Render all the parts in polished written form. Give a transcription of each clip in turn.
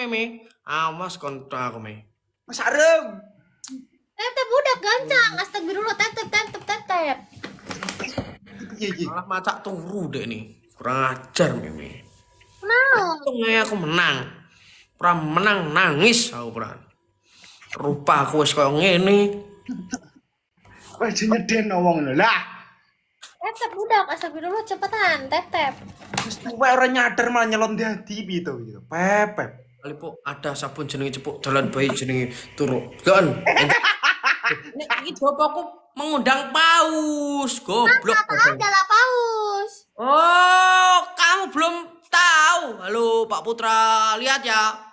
Me. Awas kontra aku Me. Mas Arem. Tetep udah gancang. Astagfirullah, tetep. Iya. Malah macak turu deh nih. Kurang ajar Me. Kenapa? Untungnya aku menang. Pra menang nangis aku pra. Rupa aku wis koyo ngene. Aja nyeden ngomong lho lah. Tetep udah. Astagfirullah, cepetan. Tetep. Wis tuwek ora nyadar malah nyelon dadi piye to gitu. Pepep. Kali po ada sabun jenenge cepuk jalan bayi jenenge turu. Kan. Nek iki bapakku mengundang paus. Goblok. Adalah paus. Oh, kamu belum tahu. Halo Pak Putra, lihat ya.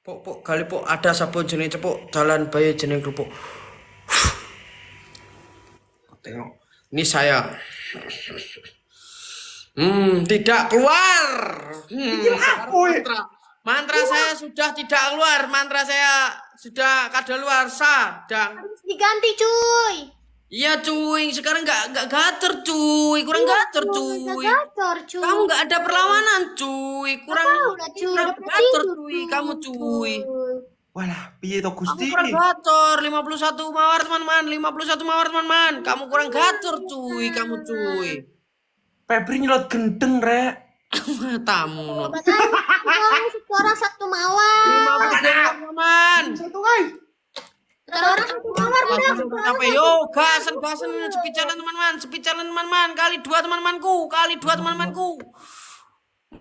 Pok kali pok ada sabun jenenge cepuk jalan bayi jenenge kerupuk. Tengok. Ini saya. Tidak keluar. Mantra saya sudah tidak keluar. Mantra saya sudah kadaluarsa. Harus diganti, cuy. Iya cuy, sekarang nggak gater cuy, kurang gater cuy. Gacor, cuy. Kamu nggak ada perlawanan cuy, kurang gater cuy, kamu cuy. Walah, piye to Kamu Gusti? kurang gacor, 51 mawar teman-teman, 51 mawar teman-teman. Kamu kurang gacor cuy, kamu cuy. Febri nyelot gendeng rek. Matamu. Kamu seorang satu mawar. 50 teman-teman. Satu guys. Orang satu mawar benar. Sampai yo, gasen speed challenge teman-teman, kali dua teman-temanku.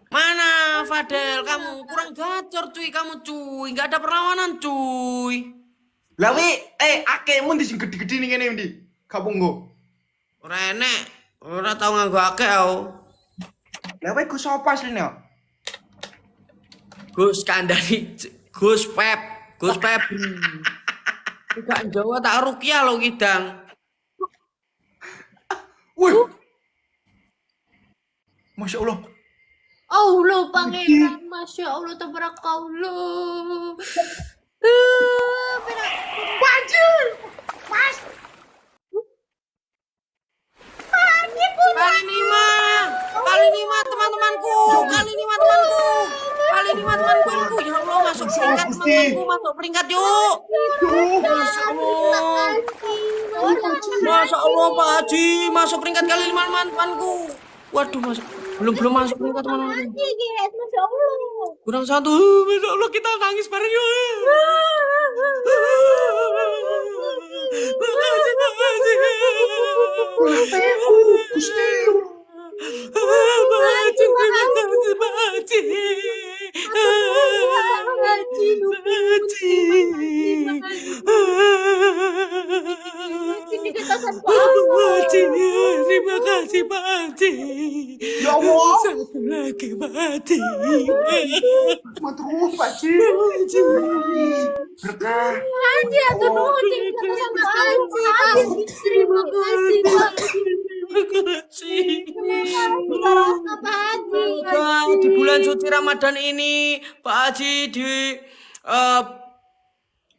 Mana Fadel, kamu kurang gacor cuy, kamu cuy, nggak ada perlawanan cuy. Lah wi, akeh mun sing gede-gede ning kene ndi? Kapunggo. Ora enek, ora tau nganggo akeh aku. Lah wi Gus sapa asline? Gus Kandani, Gus Febri. Enggak Jawa tak rukiah lo Kidang. Wih. Masya Allah. Allah pangeran, masya Allah tabarakallah. Baju. Mas. Kali lima teman-temanku. Ya Allah masuk peringkat teman-temanku, masuk peringkat yuk. Masya Allah Pak Haji, masuk peringkat kali 5 teman-temanku. Waduh belum masuk peringkat teman-temanku. Masya Allah. Kurang satu, Masya Allah kita nangis bareng yuk. Makasih. Gusti. Terima kasih Pak Haji. Ya Allah. Satu lagi Pak Haji. Matur Pak Ji. Berkah. Haji, aku nuhun cinta sama Haji. Terima kasih, Pak. Pak Haji. Di bulan suci Ramadan ini Pak Haji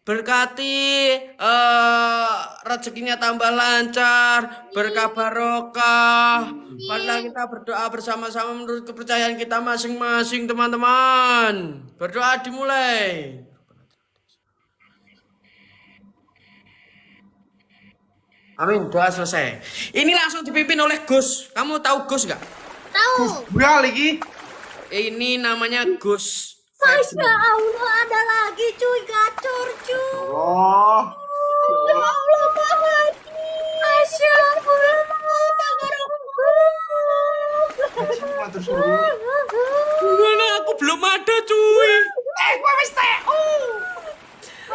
berkati rezekinya tambah lancar, berkah barokah. Marilah kita berdoa bersama-sama menurut kepercayaan kita masing-masing teman-teman. Berdoa dimulai. Amin, doa selesai. Ini langsung dipimpin oleh Gus. Kamu tahu Gus nggak? Tahu. Bral iki. Ini namanya Gus. Masya Allah, ada lagi cuy, gacor cuy. Oh. Ya Allah, Pak Haji. Masya Allah, tabarakallah. Matur suwun. Mana aku belum ada cuy. Gua wis TU.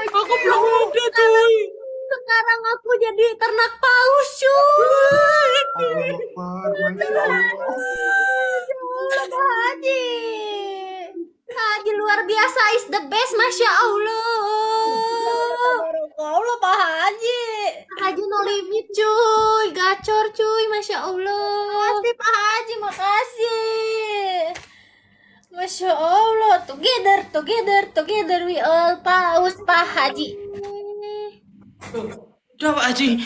Aku belum ada cuy. Sekarang aku jadi ternak paus cuy. Allahu Akbar. Masya Allah. Pak Haji. Haji luar biasa, is the best, Masya Allah. Allah Pak Haji. Haji no limit cuy, gacor cuy, Masya Allah. Makasih Pak Haji, makasih. Masya Allah, together we all paus Pak Haji. Udah Pak Haji.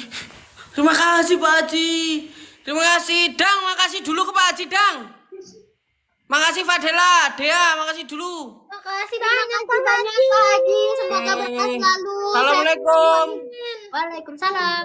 Terima kasih Pak Haji. Terima kasih Dang, makasih dulu ke Pak Haji Dang. Makasih Fadela, Dea, makasih dulu. Makasih banyak Pak Haji. Semoga berkah selalu. Assalamualaikum. Waalaikumsalam.